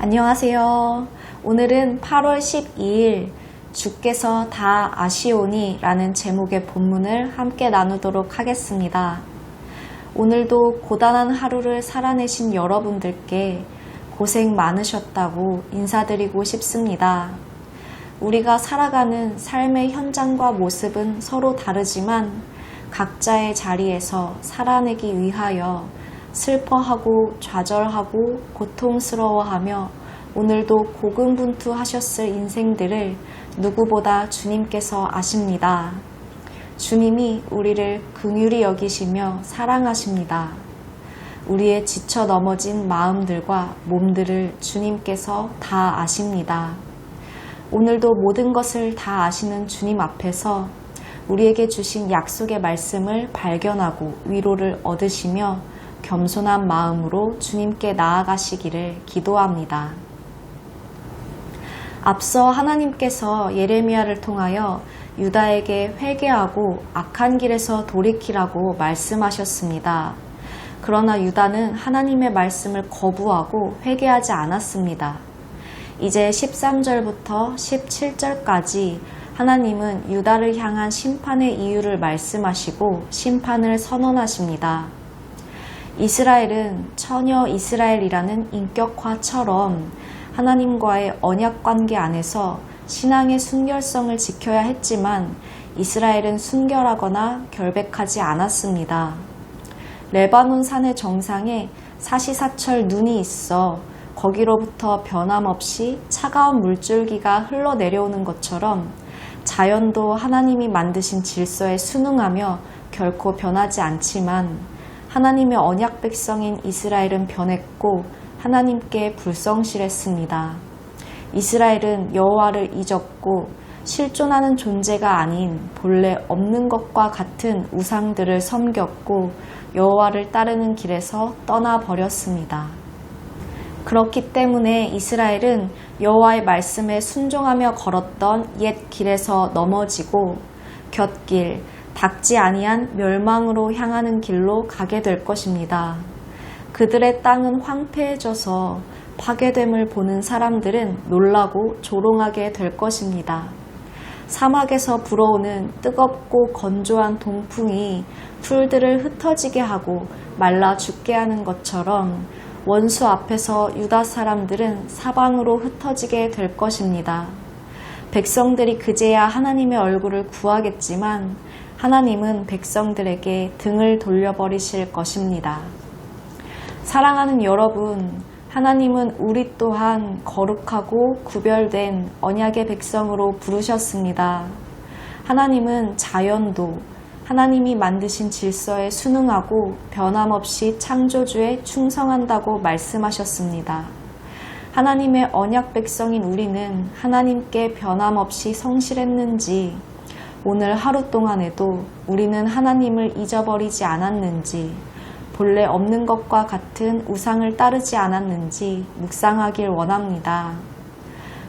안녕하세요. 오늘은 8월 12일 주께서 다 아시오니 라는 제목의 본문을 함께 나누도록 하겠습니다. 오늘도 고단한 하루를 살아내신 여러분들께 고생 많으셨다고 인사드리고 싶습니다. 우리가 살아가는 삶의 현장과 모습은 서로 다르지만 각자의 자리에서 살아내기 위하여 슬퍼하고 좌절하고 고통스러워하며 오늘도 고군분투하셨을 인생들을 누구보다 주님께서 아십니다. 주님이 우리를 긍휼히 여기시며 사랑하십니다. 우리의 지쳐 넘어진 마음들과 몸들을 주님께서 다 아십니다. 오늘도 모든 것을 다 아시는 주님 앞에서 우리에게 주신 약속의 말씀을 발견하고 위로를 얻으시며 겸손한 마음으로 주님께 나아가시기를 기도합니다. 앞서 하나님께서 예레미야를 통하여 유다에게 회개하고 악한 길에서 돌이키라고 말씀하셨습니다. 그러나 유다는 하나님의 말씀을 거부하고 회개하지 않았습니다. 이제 13절부터 17절까지 하나님은 유다를 향한 심판의 이유를 말씀하시고 심판을 선언하십니다. 이스라엘은 처녀 이스라엘이라는 인격화처럼 하나님과의 언약 관계 안에서 신앙의 순결성을 지켜야 했지만 이스라엘은 순결하거나 결백하지 않았습니다. 레바논 산의 정상에 사시사철 눈이 있어 거기로부터 변함없이 차가운 물줄기가 흘러내려오는 것처럼 자연도 하나님이 만드신 질서에 순응하며 결코 변하지 않지만 하나님의 언약 백성인 이스라엘은 변했고 하나님께 불성실했습니다. 이스라엘은 여호와를 잊었고 실존하는 존재가 아닌 본래 없는 것과 같은 우상들을 섬겼고 여호와를 따르는 길에서 떠나버렸습니다. 그렇기 때문에 이스라엘은 여호와의 말씀에 순종하며 걸었던 옛 길에서 넘어지고 곁길, 닿지 아니한 멸망으로 향하는 길로 가게 될 것입니다. 그들의 땅은 황폐해져서 파괴됨을 보는 사람들은 놀라고 조롱하게 될 것입니다. 사막에서 불어오는 뜨겁고 건조한 동풍이 풀들을 흩어지게 하고 말라 죽게 하는 것처럼 원수 앞에서 유다 사람들은 사방으로 흩어지게 될 것입니다. 백성들이 그제야 하나님의 얼굴을 구하겠지만 하나님은 백성들에게 등을 돌려버리실 것입니다. 사랑하는 여러분, 하나님은 우리 또한 거룩하고 구별된 언약의 백성으로 부르셨습니다. 하나님은 자연도 하나님이 만드신 질서에 순응하고 변함없이 창조주에 충성한다고 말씀하셨습니다. 하나님의 언약 백성인 우리는 하나님께 변함없이 성실했는지, 오늘 하루 동안에도 우리는 하나님을 잊어버리지 않았는지, 본래 없는 것과 같은 우상을 따르지 않았는지 묵상하길 원합니다.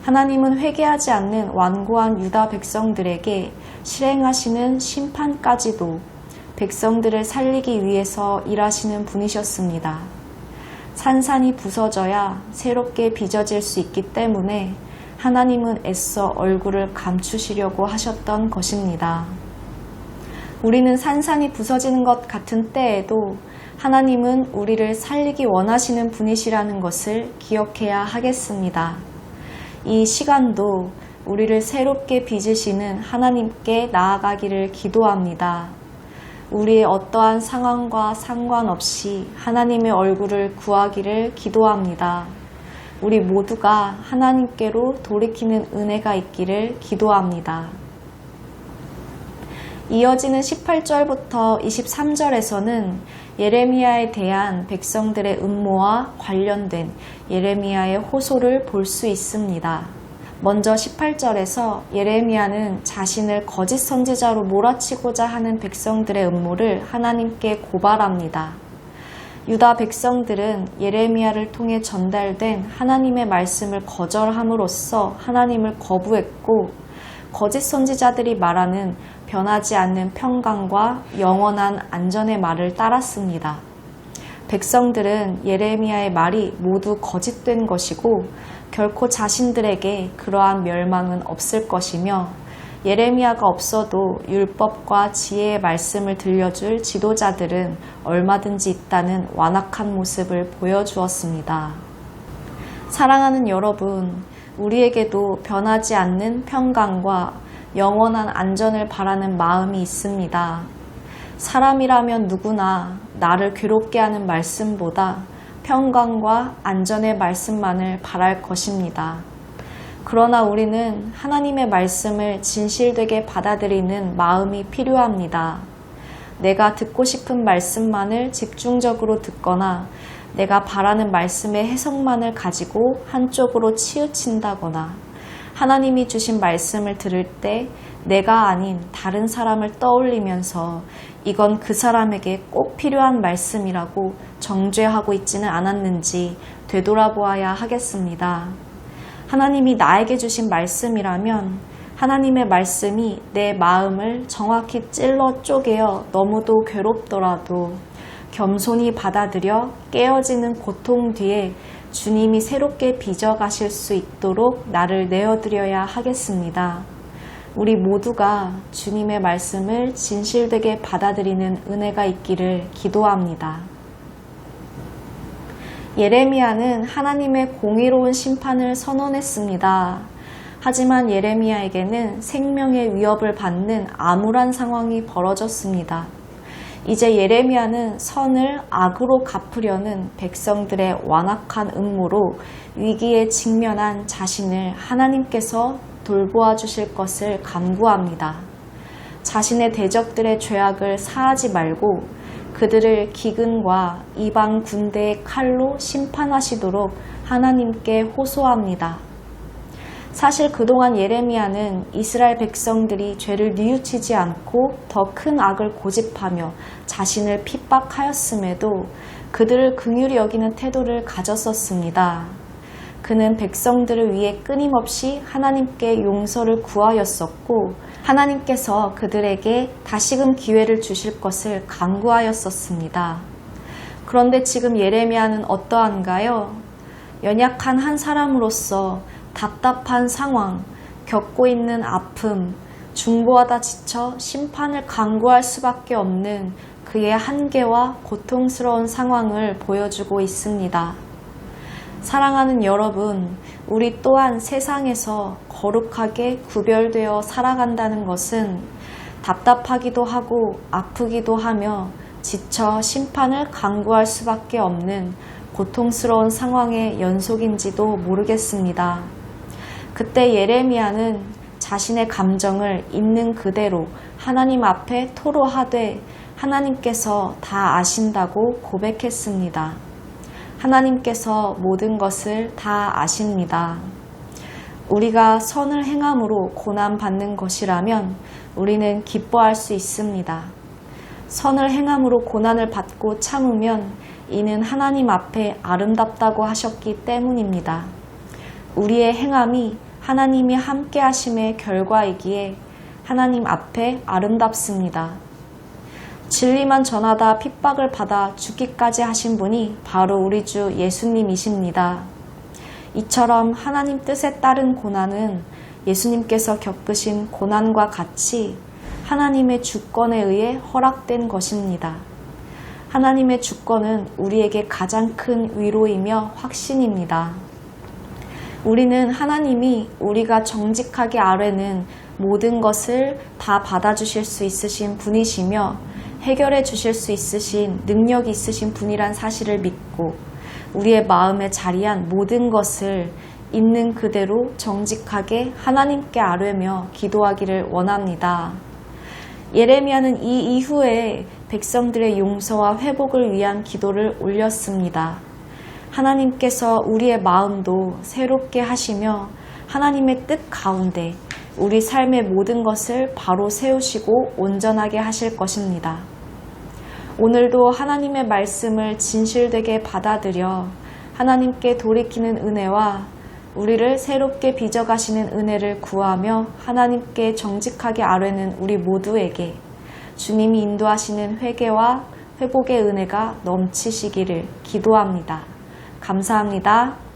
하나님은 회개하지 않는 완고한 유다 백성들에게 실행하시는 심판까지도 백성들을 살리기 위해서 일하시는 분이셨습니다. 산산이 부서져야 새롭게 빚어질 수 있기 때문에 하나님은 애써 얼굴을 감추시려고 하셨던 것입니다. 우리는 산산이 부서지는 것 같은 때에도 하나님은 우리를 살리기 원하시는 분이시라는 것을 기억해야 하겠습니다. 이 시간도 우리를 새롭게 빚으시는 하나님께 나아가기를 기도합니다. 우리의 어떠한 상황과 상관없이 하나님의 얼굴을 구하기를 기도합니다. 우리 모두가 하나님께로 돌이키는 은혜가 있기를 기도합니다. 이어지는 18절부터 23절에서는 예레미야에 대한 백성들의 음모와 관련된 예레미야의 호소를 볼 수 있습니다. 먼저 18절에서 예레미야는 자신을 거짓 선지자로 몰아치고자 하는 백성들의 음모를 하나님께 고발합니다. 유다 백성들은 예레미야를 통해 전달된 하나님의 말씀을 거절함으로써 하나님을 거부했고 거짓 선지자들이 말하는 변하지 않는 평강과 영원한 안전의 말을 따랐습니다. 백성들은 예레미야의 말이 모두 거짓된 것이고 결코 자신들에게 그러한 멸망은 없을 것이며 예레미야가 없어도 율법과 지혜의 말씀을 들려줄 지도자들은 얼마든지 있다는 완악한 모습을 보여주었습니다. 사랑하는 여러분, 우리에게도 변하지 않는 평강과 영원한 안전을 바라는 마음이 있습니다. 사람이라면 누구나 나를 괴롭게 하는 말씀보다 평강과 안전의 말씀만을 바랄 것입니다. 그러나 우리는 하나님의 말씀을 진실되게 받아들이는 마음이 필요합니다. 내가 듣고 싶은 말씀만을 집중적으로 듣거나 내가 바라는 말씀의 해석만을 가지고 한쪽으로 치우친다거나 하나님이 주신 말씀을 들을 때 내가 아닌 다른 사람을 떠올리면서 이건 그 사람에게 꼭 필요한 말씀이라고 정죄하고 있지는 않았는지 되돌아보아야 하겠습니다. 하나님이 나에게 주신 말씀이라면 하나님의 말씀이 내 마음을 정확히 찔러 쪼개어 너무도 괴롭더라도 겸손히 받아들여 깨어지는 고통 뒤에 주님이 새롭게 빚어가실 수 있도록 나를 내어드려야 하겠습니다. 우리 모두가 주님의 말씀을 진실되게 받아들이는 은혜가 있기를 기도합니다. 예레미야는 하나님의 공의로운 심판을 선언했습니다. 하지만 예레미야에게는 생명의 위협을 받는 암울한 상황이 벌어졌습니다. 이제 예레미야는 선을 악으로 갚으려는 백성들의 완악한 음모로 위기에 직면한 자신을 하나님께서 돌보아 주실 것을 간구합니다. 자신의 대적들의 죄악을 사하지 말고 그들을 기근과 이방 군대의 칼로 심판하시도록 하나님께 호소합니다. 사실 그동안 예레미야는 이스라엘 백성들이 죄를 뉘우치지 않고 더 큰 악을 고집하며 자신을 핍박하였음에도 그들을 긍휼히 여기는 태도를 가졌었습니다. 그는 백성들을 위해 끊임없이 하나님께 용서를 구하였었고 하나님께서 그들에게 다시금 기회를 주실 것을 간구하였었습니다. 그런데 지금 예레미야는 어떠한가요? 연약한 한 사람으로서 답답한 상황, 겪고 있는 아픔, 중보하다 지쳐 심판을 간구할 수밖에 없는 그의 한계와 고통스러운 상황을 보여주고 있습니다. 사랑하는 여러분, 우리 또한 세상에서 거룩하게 구별되어 살아간다는 것은 답답하기도 하고 아프기도 하며 지쳐 심판을 간구할 수밖에 없는 고통스러운 상황의 연속인지도 모르겠습니다. 그때 예레미야는 자신의 감정을 있는 그대로 하나님 앞에 토로하되 하나님께서 다 아신다고 고백했습니다. 하나님께서 모든 것을 다 아십니다. 우리가 선을 행함으로 고난받는 것이라면 우리는 기뻐할 수 있습니다. 선을 행함으로 고난을 받고 참으면 이는 하나님 앞에 아름답다고 하셨기 때문입니다. 우리의 행함이 하나님이 함께 하심의 결과이기에 하나님 앞에 아름답습니다. 진리만 전하다 핍박을 받아 죽기까지 하신 분이 바로 우리 주 예수님이십니다. 이처럼 하나님 뜻에 따른 고난은 예수님께서 겪으신 고난과 같이 하나님의 주권에 의해 허락된 것입니다. 하나님의 주권은 우리에게 가장 큰 위로이며 확신입니다. 우리는 하나님이 우리가 정직하게 아뢰는 모든 것을 다 받아주실 수 있으신 분이시며 해결해 주실 수 있으신 능력이 있으신 분이란 사실을 믿고 우리의 마음에 자리한 모든 것을 있는 그대로 정직하게 하나님께 아뢰며 기도하기를 원합니다. 예레미야는 이 이후에 백성들의 용서와 회복을 위한 기도를 올렸습니다. 하나님께서 우리의 마음도 새롭게 하시며 하나님의 뜻 가운데 우리 삶의 모든 것을 바로 세우시고 온전하게 하실 것입니다. 오늘도 하나님의 말씀을 진실되게 받아들여 하나님께 돌이키는 은혜와 우리를 새롭게 빚어가시는 은혜를 구하며 하나님께 정직하게 아뢰는 우리 모두에게 주님이 인도하시는 회개와 회복의 은혜가 넘치시기를 기도합니다. 감사합니다.